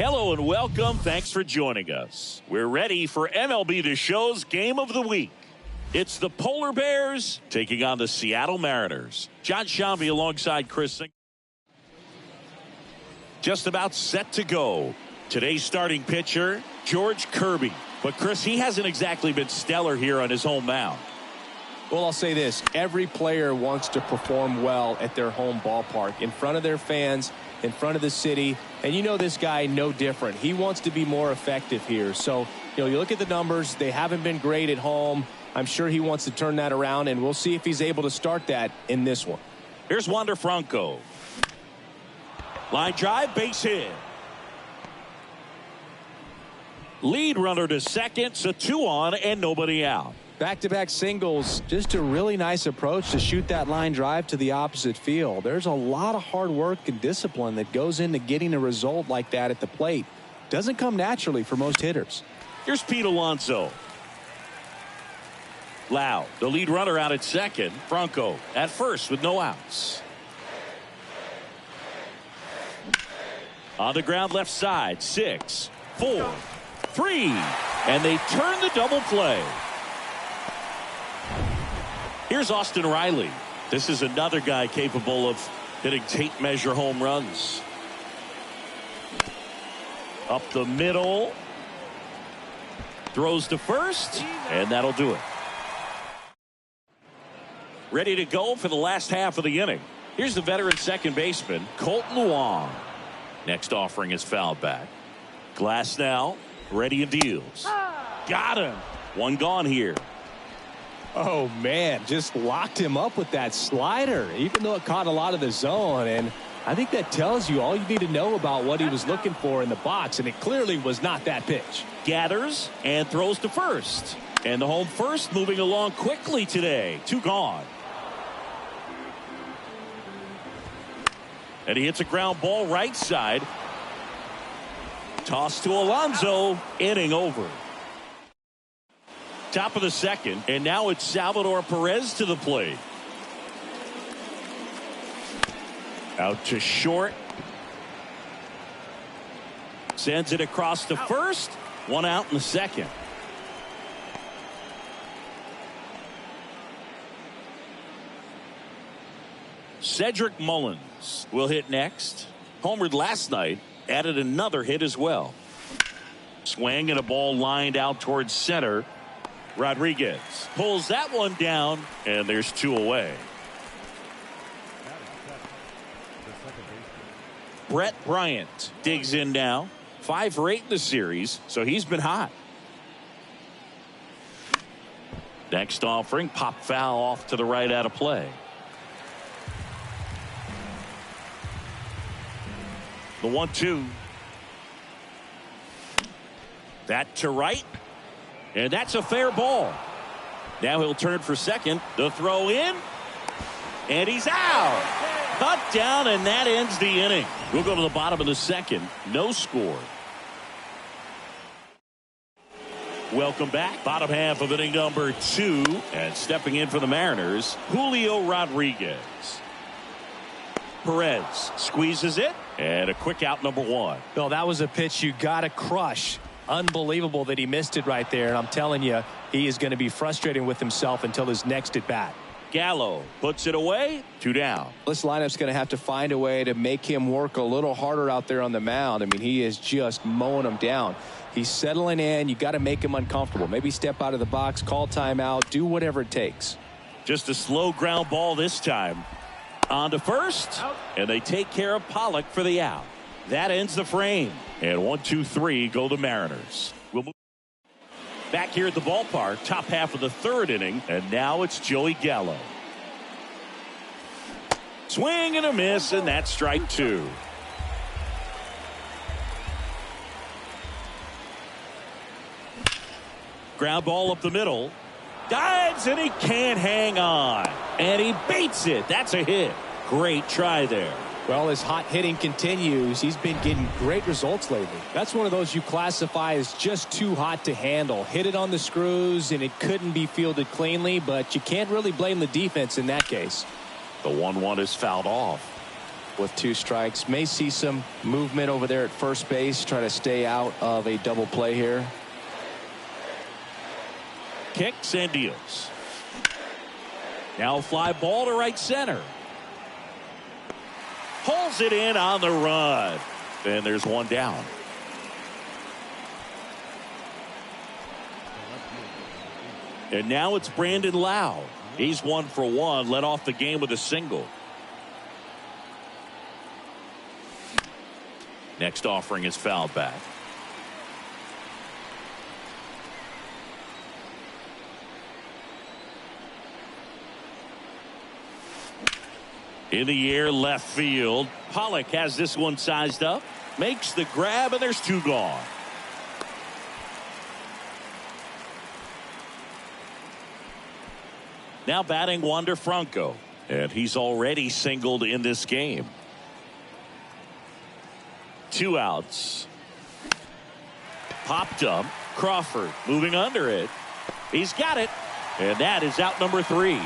Hello and welcome. Thanks for joining us. We're ready for MLB The Show's Game of the Week. It's the Polar Bears taking on the Seattle Mariners. John Shambi alongside Chris Singh. Just about set to go. Today's starting pitcher, George Kirby. But Chris, he hasn't exactly been stellar here on his home mound. Well, I'll say this. Every player wants to perform well at their home ballpark, in front of their fans, in front of the city. And you know this guy no different. He wants to be more effective here. So, you look at the numbers. They haven't been great at home. I'm sure he wants to turn that around, and we'll see if he's able to start that in this one. Here's Wander Franco. Line drive, base hit. Lead runner to second, so 2 on and nobody out. Back-to-back singles, just a really nice approach to shoot that line drive to the opposite field. There's a lot of hard work and discipline that goes into getting a result like that at the plate. Doesn't come naturally for most hitters. Here's Pete Alonso. Lau, the lead runner out at second. Franco at first with no outs. On the ground left side, 6, 4, 3, and they turn the double play. Here's Austin Riley. This is another guy capable of hitting tape measure home runs. Up the middle. Throws to first, and that'll do it. Ready to go for the last half of the inning. Here's the veteran second baseman, Colton Wong. Next offering is foul back. Glass now, ready and deals. Got him. One gone here. Oh, man, just locked him up with that slider, even though it caught a lot of the zone. And I think that tells you all you need to know about what he was looking for in the box, and it clearly was not that pitch. Gathers and throws to first. And the home first moving along quickly today. 2 gone. And he hits a ground ball right side. Toss to Alonso. Inning over. Top of the second, and now it's Salvador Perez to the plate. Out to short. Sends it across to first. 1 out in the second. Cedric Mullins will hit next. Homered last night, added another hit as well. Swing and a ball lined out towards center. Rodriguez pulls that one down, and there's 2 away. Brett Bryant digs in now. 5 for 8 in the series, so he's been hot. Next offering, pop foul off to the right out of play. The 1-2. That to right. And that's a fair ball. Now he'll turn for second. The throw in. And he's out. Cut down, and that ends the inning. We'll go to the bottom of the second. No score. Welcome back. Bottom half of inning number 2. And stepping in for the Mariners, Julio Rodriguez. Perez squeezes it. And a quick out, number 1. Well, that was a pitch you got to crush. Unbelievable that he missed it right there. And I'm telling you, he is going to be frustrated with himself until his next at bat. Gallo puts it away. 2 down. This lineup's going to have to find a way to make him work a little harder out there on the mound. I mean, he is just mowing them down. He's settling in. You got to make him uncomfortable. Maybe step out of the box, call timeout, do whatever it takes. Just a slow ground ball this time. On to first, and they take care of Pollock for the out. That ends the frame. And 1, 2, 3 go the Mariners. We'll move back here at the ballpark, top half of the 3rd inning, and now it's Joey Gallo. Swing and a miss, and that's strike 2. Ground ball up the middle. Dives, and he can't hang on. And he baits it. That's a hit. Great try there. Well, as hot hitting continues, he's been getting great results lately. That's one of those you classify as just too hot to handle. Hit it on the screws, and it couldn't be fielded cleanly, but you can't really blame the defense in that case. The 1-1 is fouled off. with 2 strikes. May see some movement over there at first base. Try to stay out of a double play here. Kicks and deals. Now a fly ball to right center. Pulls it in on the run. And there's one down. And now it's Brandon Lau. He's 1 for 1, led off the game with a single. Next offering is fouled back. In the air, left field. Pollock has this one sized up. Makes the grab, and there's 2 gone. Now batting Wander Franco. And he's already singled in this game. 2 outs. Popped up. Crawford moving under it. He's got it. And that is out number 3.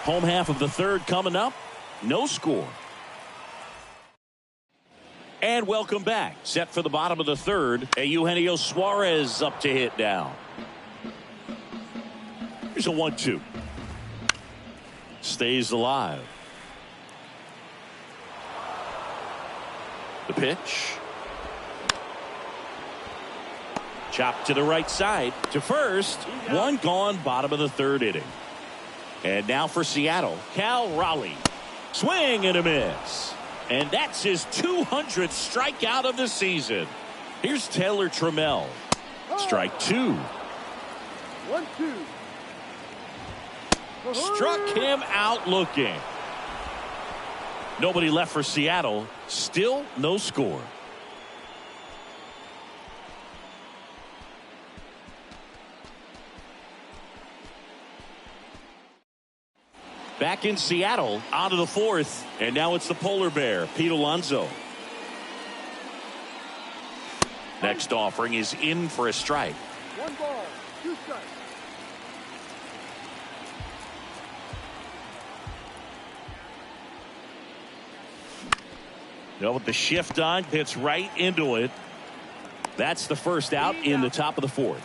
Home half of the 3rd coming up. No score. And welcome back. Set for the bottom of the 3rd. Eugenio Suarez up to hit now. Here's a 1-2. Stays alive. The pitch. Chopped to the right side. To first. 1 gone, bottom of the 3rd inning. And now for Seattle, Cal Raleigh. Swing and a miss. And that's his 200th strikeout of the season. Here's Taylor Trammell. Strike 2. 1-2. Struck him out looking. Nobody left for Seattle. Still no score. Back in Seattle, out of the 4th, and now it's the polar bear, Pete Alonso. Next offering is in for a strike. 1 ball, 2 strikes. With the shift on, hits right into it. That's the first out in the top of the 4th.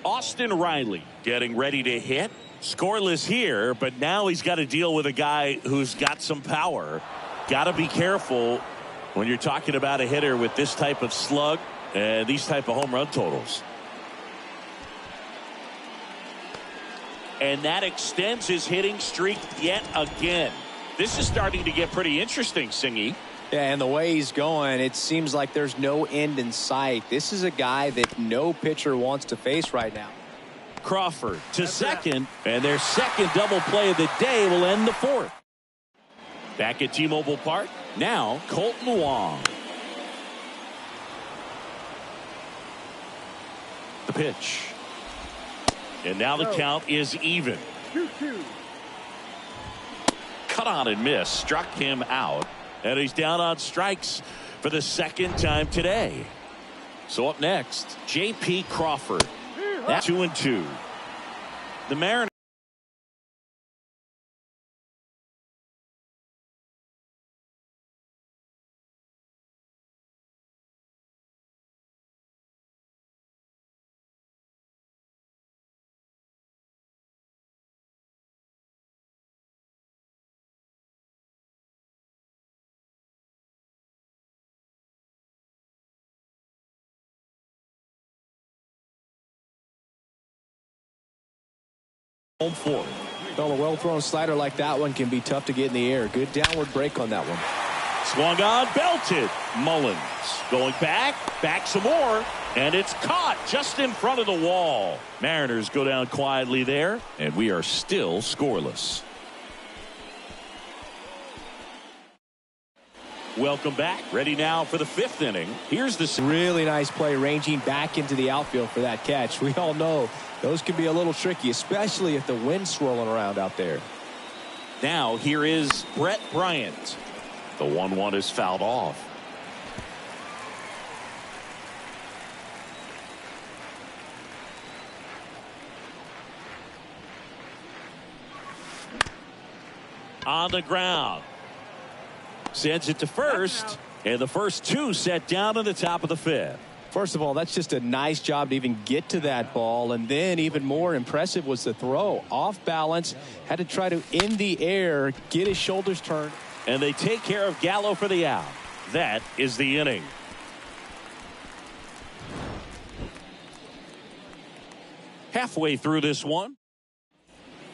Austin Riley getting ready to hit. Scoreless here, but now he's got to deal with a guy who's got some power. Got to be careful when you're talking about a hitter with this type of slug and these type of home run totals. And that extends his hitting streak yet again. This is starting to get pretty interesting, Singy. Yeah, and the way he's going, it seems like there's no end in sight. This is a guy that no pitcher wants to face right now. Crawford to second, and their second double play of the day will end the 4th. Back at T-Mobile Park, now Colton Wong. The pitch. And now the count is even. 2-2. Cut on and miss. Struck him out. And he's down on strikes for the 2nd time today. So up next, J.P. Crawford. That's 2-2. The Mariners. Home 4. Well, a well-thrown slider like that one can be tough to get in the air. Good downward break on that one. Swung on, belted. Mullins going back some more, and it's caught just in front of the wall. Mariners go down quietly there, and we are still scoreless. Welcome back. Ready now for the 5th inning. Here's the really nice play ranging back into the outfield for that catch. We all know those can be a little tricky, especially if the wind's swirling around out there. Now here is Brett Bryant. The 1-1 is fouled off. On the ground. Sends it to first. And the first two set down in the top of the fifth. First of all, that's just a nice job to even get to that ball. And then even more impressive was the throw. Off balance. Had to try to, in the air, get his shoulders turned. And they take care of Gallo for the out. That is the inning. Halfway through this one.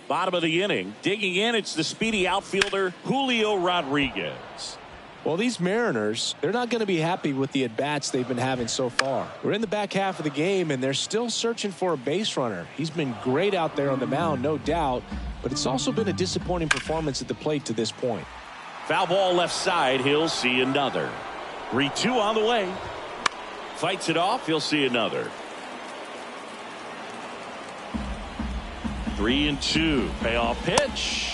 Bottom of the inning. Digging in, it's the speedy outfielder, Julio Rodriguez. Well, these Mariners, they're not going to be happy with the at-bats they've been having so far. We're in the back half of the game, and they're still searching for a base runner. He's been great out there on the mound, no doubt, but it's also been a disappointing performance at the plate to this point. Foul ball left side. He'll see another. 3-2 on the way. Fights it off. He'll see another. 3-2. Payoff pitch.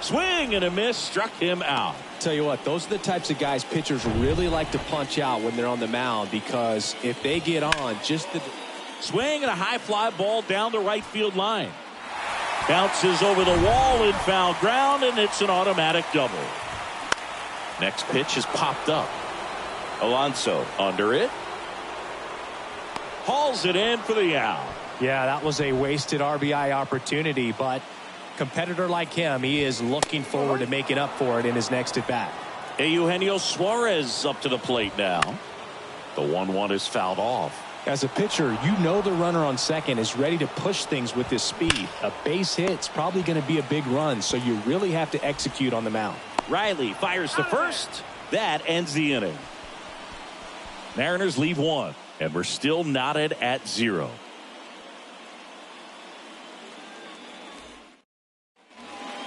Swing and a miss. Struck him out. Tell you what, those are the types of guys pitchers really like to punch out when they're on the mound, because if they get on, just the swing and a high fly ball down the right field line. Bounces over the wall in foul ground, and it's an automatic double. Next pitch is popped up. Alonso under it. Hauls it in for the out. Yeah, that was a wasted RBI opportunity, but competitor like him, he is looking forward to making up for it in his next at bat. Eugenio Suarez up to the plate now. The 1-1 is fouled off. As a pitcher, you know the runner on second is ready to push things with his speed. A base hit's probably going to be a big run, so you really have to execute on the mound. Riley fires to first. That ends the inning. Mariners leave one, and we're still knotted at 0.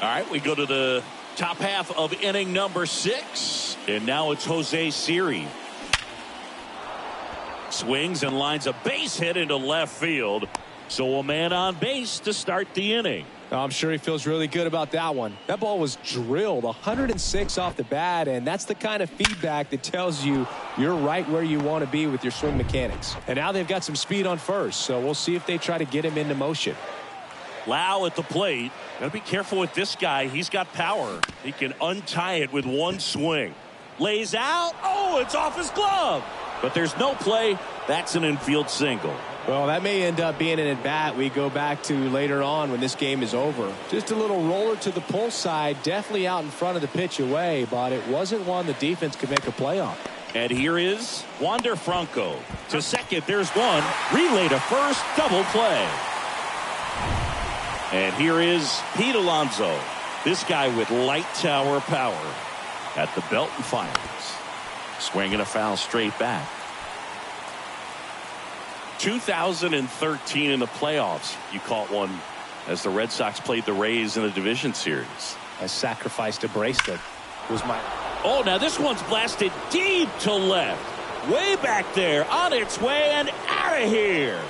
All right, we go to the top half of inning number 6, and now it's Jose Siri. Swings and lines a base hit into left field. So a man on base to start the inning. I'm sure he feels really good about that one. That ball was drilled 106 off the bat, and that's the kind of feedback that tells you you're right where you want to be with your swing mechanics. And now they've got some speed on first, so we'll see if they try to get him into motion. Lau at the plate. Got to be careful with this guy. He's got power. He can untie it with one swing. Lays out. Oh, it's off his glove. But there's no play. That's an infield single. Well, that may end up being an at-bat we go back to later on when this game is over. Just a little roller to the pull side, definitely out in front of the pitch away, but it wasn't one the defense could make a play on. And here is Wander Franco. To second, there's one. Relay to first, double play. And here is Pete Alonso. This guy with light tower power at the belt and fires. Swinging a foul straight back. 2013 in the playoffs, you caught one as the Red Sox played the Rays in the division series. I sacrificed a bracelet. Was my. Oh, now this one's blasted deep to left. Way back there, on its way and out of here.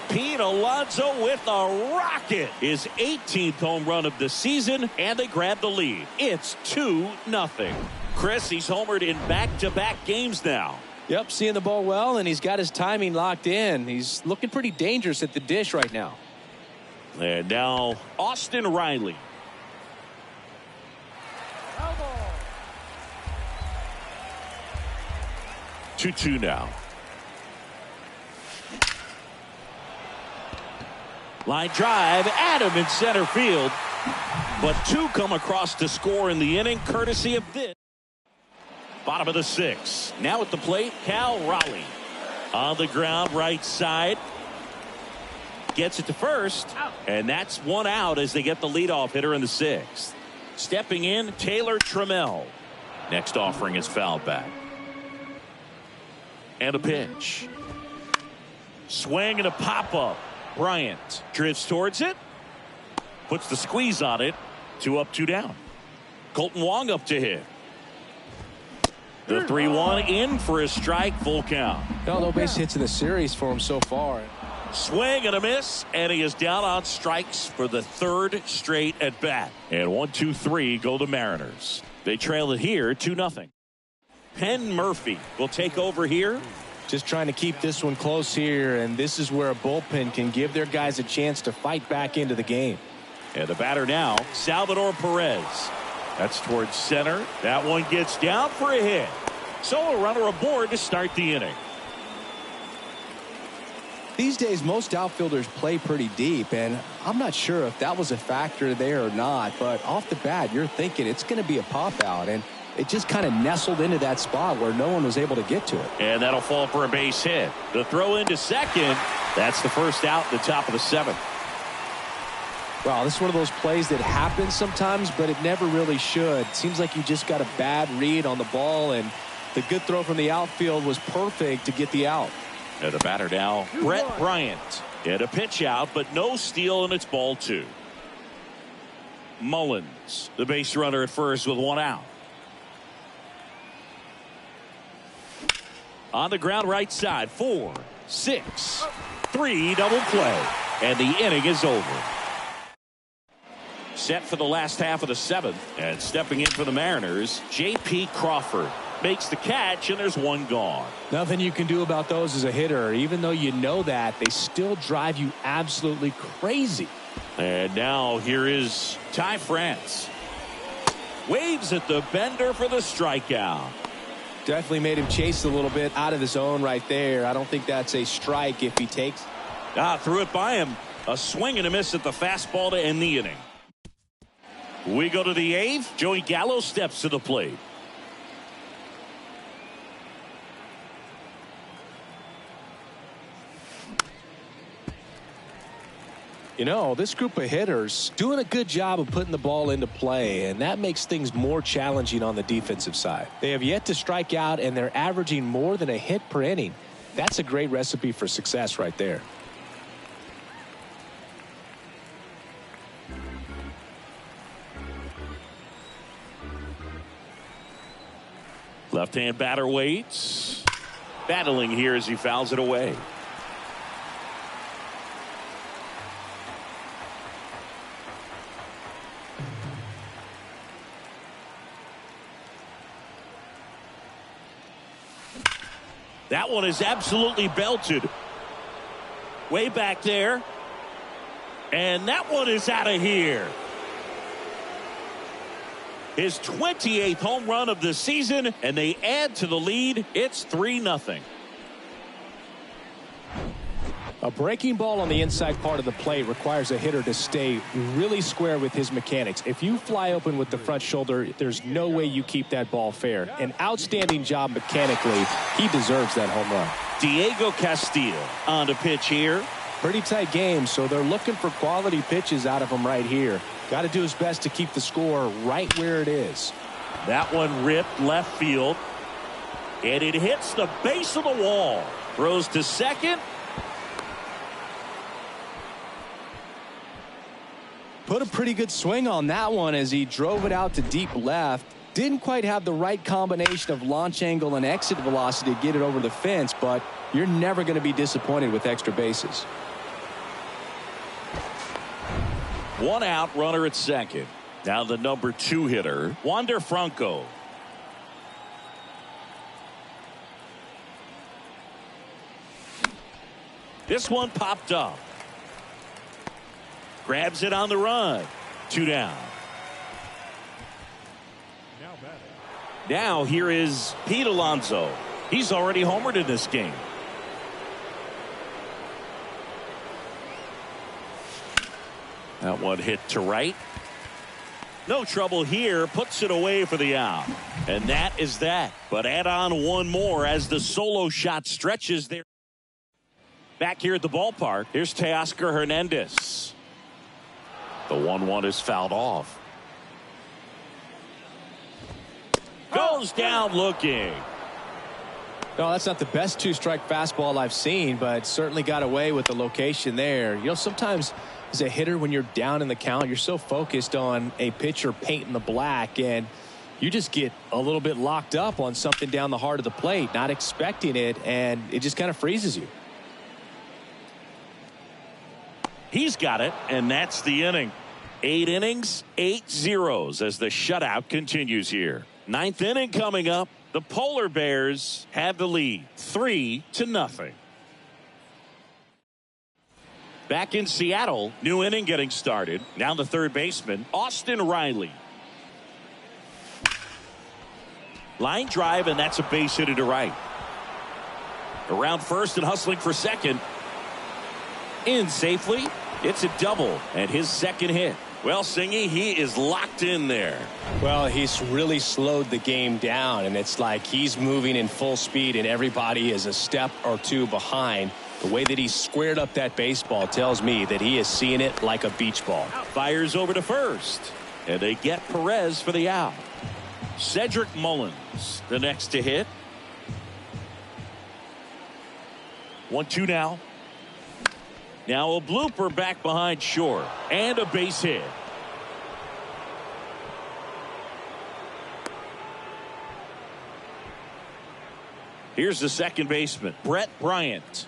Pete Alonso with a rocket. His 18th home run of the season, and they grab the lead. It's 2-0. Chris, he's homered in back-to-back games now. Yep, seeing the ball well, and he's got his timing locked in. He's looking pretty dangerous at the dish right now. And now Austin Riley. 2-2 now. Line drive, Adam in center field. But two come across to score in the inning, courtesy of this. Bottom of the 6th. Now at the plate, Cal Raleigh. On the ground, right side. Gets it to first. And that's one out as they get the leadoff hitter in the 6th. Stepping in, Taylor Trammell. Next offering is fouled back. And a pitch. Swing and a pop-up. Bryant drifts towards it. Puts the squeeze on it. 2 up, 2 down. Colton Wong up to hit. The 3-1 in for a strike, full count. No base hits in the series for him so far. Swing and a miss, and he is down on strikes for the 3rd straight at bat. And 1-2-3 go the Mariners. They trail it here 2-0. Penn Murphy will take over here. Just trying to keep this one close here, and this is where a bullpen can give their guys a chance to fight back into the game. And the batter now, Salvador Perez. That's towards center. That one gets down for a hit. So a runner aboard to start the inning. These days, most outfielders play pretty deep, and I'm not sure if that was a factor there or not, but off the bat, you're thinking it's going to be a pop-out, and it just kind of nestled into that spot where no one was able to get to it. And that'll fall for a base hit. The throw into second. That's the first out at the top of the seventh. Wow, this is one of those plays that happens sometimes, but it never really should. Seems like you just got a bad read on the ball, and the good throw from the outfield was perfect to get the out. And the batter now, Brett Bryant. And a pitch out, but no steal, and it's ball two. Mullins, the base runner at first with one out. On the ground right side, 4, 6, 3, double play. And the inning is over. Set for the last half of the seventh. And stepping in for the Mariners, J.P. Crawford makes the catch, and there's one gone. Nothing you can do about those as a hitter. Even though you know that, they still drive you absolutely crazy. And now here is Ty France. Waves at the bender for the strikeout. Definitely made him chase a little bit out of the zone right there. I don't think that's a strike if he takes. Threw it by him. A swing and a miss at the fastball to end the inning. We go to the eighth. Joey Gallo steps to the plate. You know, this group of hitters doing a good job of putting the ball into play, and that makes things more challenging on the defensive side. They have yet to strike out, and they're averaging more than a hit per inning. That's a great recipe for success right there. Left-hand batter waits. Battling here as he fouls it away. That one is absolutely belted. Way back there. And that one is out of here. His 28th home run of the season, and they add to the lead. It's 3-0. A breaking ball on the inside part of the plate requires a hitter to stay really square with his mechanics. If you fly open with the front shoulder, there's no way you keep that ball fair. An outstanding job mechanically. He deserves that home run. Diego Castillo on the pitch here. Pretty tight game, so they're looking for quality pitches out of him right here. Got to do his best to keep the score right where it is. That one ripped left field. And it hits the base of the wall. Throws to second. Put a pretty good swing on that one as he drove it out to deep left. Didn't quite have the right combination of launch angle and exit velocity to get it over the fence, but you're never going to be disappointed with extra bases. One out, runner at second. Now the number 2 hitter, Wander Franco. This one popped up. Grabs it on the run. 2 down. Now here is Pete Alonso. He's already homered in this game. That one hit to right. No trouble here. Puts it away for the out. And that is that. But add on one more as the solo shot stretches there. Back here at the ballpark, here's Teoscar Hernandez. The 1-1 is fouled off. Goes down looking. No, that's not the best 2-strike fastball I've seen, but certainly got away with the location there. You know, sometimes as a hitter, when you're down in the count, you're so focused on a pitcher painting the black, and you just get a little bit locked up on something down the heart of the plate, not expecting it, and it just kind of freezes you. He's got it, and that's the inning. 8 innings, 8 zeros as the shutout continues here. 9th inning coming up. The Polar Bears have the lead, 3-0. Back in Seattle, new inning getting started. Now the third baseman, Austin Riley. Line drive, and that's a base hit to right. Around first and hustling for second. In safely. It's a double and his second hit. Well, Singy, he is locked in there. Well, he's really slowed the game down, and it's like he's moving in full speed and everybody is a step or two behind. The way that he squared up that baseball tells me that he is seeing it like a beach ball. Fires over to first, and they get Perez for the out. Cedric Mullins, the next to hit. 1-2 now. Now a blooper back behind short, and a base hit. Here's the second baseman, Brett Bryant.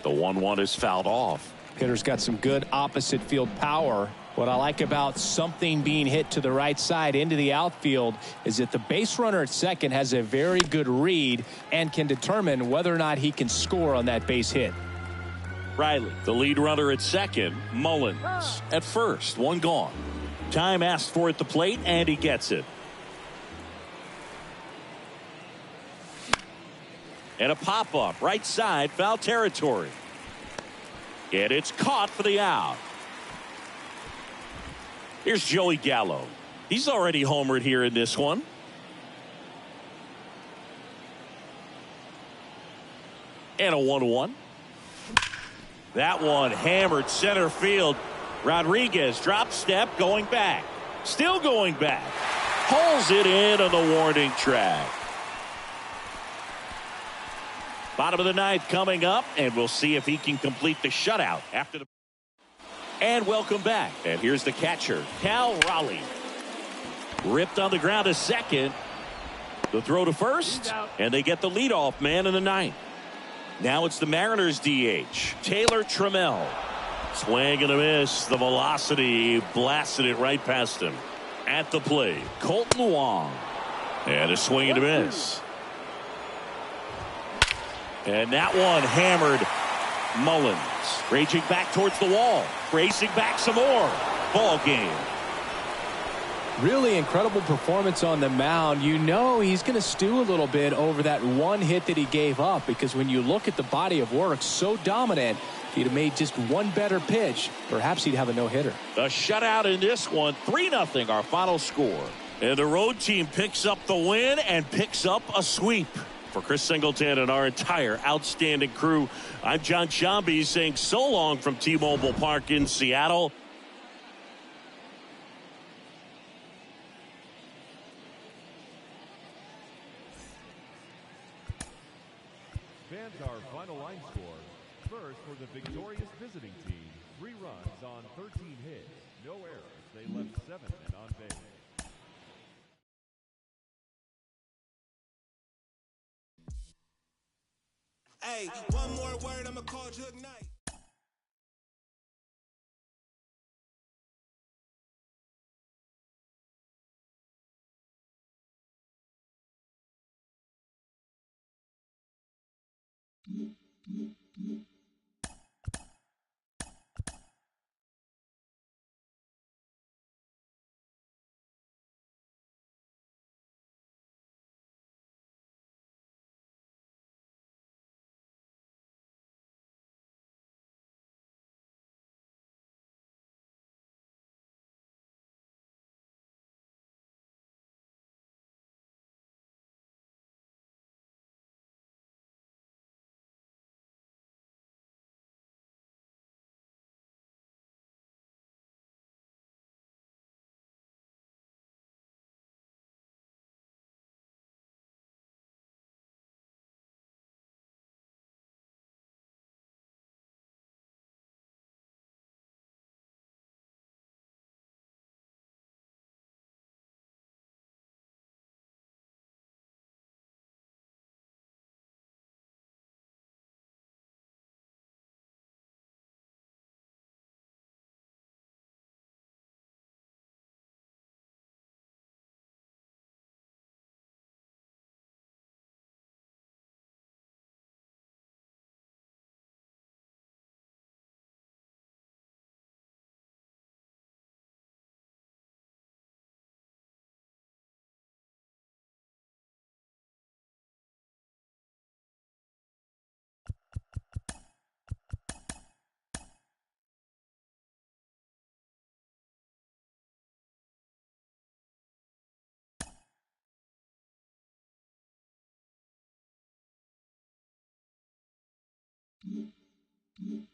The 1-1 is fouled off. Hitter's got some good opposite field power. What I like about something being hit to the right side into the outfield is that the base runner at second has a very good read and can determine whether or not he can score on that base hit. Riley, the lead runner at second. Mullins at first. One gone. Time asked for at the plate, and he gets it. And a pop-up right side, foul territory. And it's caught for the out. Here's Joey Gallo. He's already homered here in this one. And a 1-1. That one hammered center field. Rodriguez drop step going back. Still going back. Pulls it in on the warning track. Bottom of the ninth coming up, and we'll see if he can complete the shutout after the. And welcome back. And here's the catcher, Cal Raleigh. Ripped on the ground to second. The throw to first, and they get the leadoff man in the ninth. Now it's the Mariners DH, Taylor Trammell. Swing and a miss. The velocity blasted it right past him. At the plate, Colton Wong. And a swing and a miss. And that one hammered Mullins. Raging back towards the wall. Racing back some more. Ball game. Really incredible performance on the mound. You know he's going to stew a little bit over that one hit that he gave up, because when you look at the body of work, so dominant, if he'd have made just one better pitch, perhaps he'd have a no-hitter. The shutout in this one, 3-0 our final score. And the road team picks up the win and picks up a sweep. For Chris Singleton and our entire outstanding crew, I'm John Shambi saying so long from T-Mobile Park in Seattle. Fans, our final line score. First for the victorious visiting team. 3 runs on 13 hits. No errors. They left 7 men on base. Hey, one more word, I'ma call Jug Knight. you.